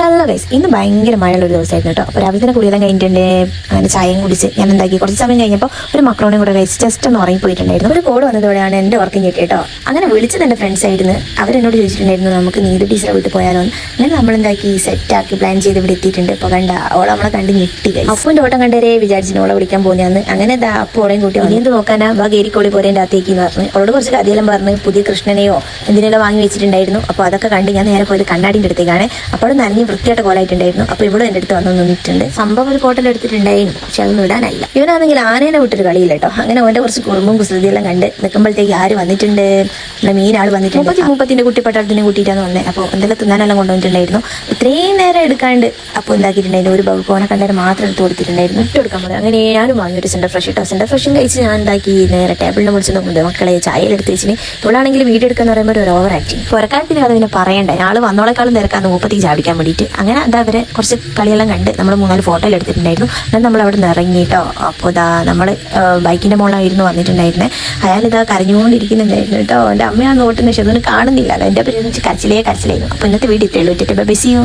Hello guys, ഇന്ന് ഭയങ്കര മഴയുള്ള ഒരു ദിവസമായിരുന്നു കേട്ടോ. അപ്പോൾ രാവിലെ തന്നെ കുടിയെല്ലാം കഴിഞ്ഞിട്ടുണ്ട്. അങ്ങനെ ചായയും കുടിച്ച് ഞാൻ എന്താക്കി കുറച്ച് സമയം കഴിഞ്ഞപ്പോൾ ഒരു മക്രോണയും കൂടെ കഴിച്ച് ജസ്റ്റ് ഒന്ന് ഉറങ്ങിപ്പോയിട്ടുണ്ടായിരുന്നു. ഒരു കോഡ് വന്നതോടെയാണ് എൻ്റെ വർക്കും കിട്ടി കേട്ടോ. അങ്ങനെ വിളിച്ചത് എൻ്റെ ഫ്രണ്ട്സ് ആയിരുന്നു. അവരെന്നോട് ചോദിച്ചിട്ടുണ്ടായിരുന്നു നമുക്ക് നീതു ടീച്ചറെ വീട്ടിൽ പോയാലോ. ഞാൻ നമ്മളെന്താക്കി സെറ്റാക്കി പ്ലാൻ ചെയ്ത് ഇവിടെ എത്തിയിട്ടുണ്ട്. അപ്പോൾ കണ്ട ഓളെ നമ്മളെ കണ്ട് ഞെട്ടി കഴിച്ചു. അപ്പൻ്റെ ഓട്ടം കണ്ടേരെ വിചാരിച്ചിട്ട് ഓളെ വിളിക്കാൻ പോകുന്നതെന്ന്. അങ്ങനെ എന്താ അപ്പോൾ ഓളെയും കൂട്ടി നീന്ത് നോക്കാനാ ഗേരിക്കോളി പോരെ എൻ്റെ അകത്തേക്ക് എന്ന് പറഞ്ഞു. അവളോട് കുറച്ച് കഥയെല്ലാം പറഞ്ഞ് പുതിയ കൃഷ്ണനെയോ എന്തിനെല്ലാം വാങ്ങി വെച്ചിട്ടുണ്ടായിരുന്നു. അപ്പോൾ അതൊക്കെ കണ്ട് ഞാൻ നേരെ പോയത് കണ്ണാടിൻ്റെ അടുത്തേക്കാണ്. അപ്പോൾ നനഞ്ഞ് വൃത്തിയായിട്ട് കോലായിട്ടുണ്ടായിരുന്നു. അപ്പോൾ ഇവിടെ എൻ്റെ അടുത്ത് വന്ന് നിന്നിട്ടുണ്ട്. സംഭവം ഒരു ഫോട്ടോ എടുത്തിട്ടുണ്ടായിരുന്നു, പക്ഷെ അതൊന്നും ഇടാനായില്ല. ഇവനാണെങ്കിൽ ആനേനെ വിട്ടൊരു കളിയില്ല കേട്ടോ. അങ്ങനെ അവൻ്റെ കുറച്ച് കുറുമ്പും കുസൃതിയെല്ലാം കണ്ട് നിൽക്കുമ്പോഴത്തേക്ക് ആര് വന്നിട്ടുണ്ട്, നമ്മുടെ മീനാൾ വന്നിട്ടുണ്ട്. മുപ്പത്തിൻ്റെ കുട്ടിപ്പട്ടാളത്തിനെ കൂട്ടിയിട്ടാണ് വന്നത്. അപ്പോൾ എന്തെല്ലാം തിന്നാനെല്ലാം കൊണ്ടുവന്നിട്ടുണ്ടായിരുന്നു. ഇത്രയും നേരം എടുക്കാണ്ട് അപ്പോൾ എന്താക്കിയിട്ടുണ്ടായിരുന്നു, ഒരു ബബുക്കോനെ കണ്ടേരം മാത്രം എടുത്ത് കൊടുത്തിട്ടുണ്ടായിരുന്നു. ഇട്ട് കൊടുക്കാൻ പോലെ അങ്ങനെ ഞാനും വാങ്ങി ഒരു സെൻറ്റർ ഫ്രഷ് ഇട്ടോ. സെൻറ്റർ ഫ്രഷും കഴിച്ച് ഞാൻ എന്താക്കി നേരെ ടേബിളിനെ മുറിച്ച് നോക്കുന്നത് മക്കളെ ചായയിലെടുത്ത് വെച്ചിന്. ഇവളാണെങ്കിൽ വീഡിയോ എടുക്കാന്ന് പറയുമ്പോൾ ഒരു ഓവർ ആക്ടിങ്. പുറക്കാലത്തിന് അത് പിന്നെ പറയണ്ടേ, ആൾ വന്നോളെക്കാളും തിരക്കാന്ന് മുപ്പത്തി ചാടിക്കാൻ വേണ്ടിയിട്ട്. അങ്ങനെ എന്താ അവരെ കുറച്ച് കളിയെല്ലാം കണ്ട് നമ്മൾ 3-4 ഫോട്ടോ എടുത്തിട്ടുണ്ടായിരുന്നു. എന്നാൽ നമ്മൾ അവിടെ നിന്ന് ഇറങ്ങിയിട്ടോ. അപ്പോൾ ഇതാ നമ്മൾ ബൈക്കിൻ്റെ മുകളിലായിരുന്നു വന്നിട്ടുണ്ടായിരുന്നത്. അയാളിതാ കരഞ്ഞുകൊണ്ടിരിക്കുന്നുണ്ടായിരുന്നു കേട്ടോ. എൻ്റെ അമ്മയാണ് നോട്ടുന്നത്, പക്ഷെ അതൊന്നും കാണുന്നില്ല. എൻ്റെ പേര് കരച്ചിലായിരുന്നു. അപ്പോൾ ഇന്നത്തെ വീഡിയോ ഇത്രയുള്ളൂ. Bye, see U.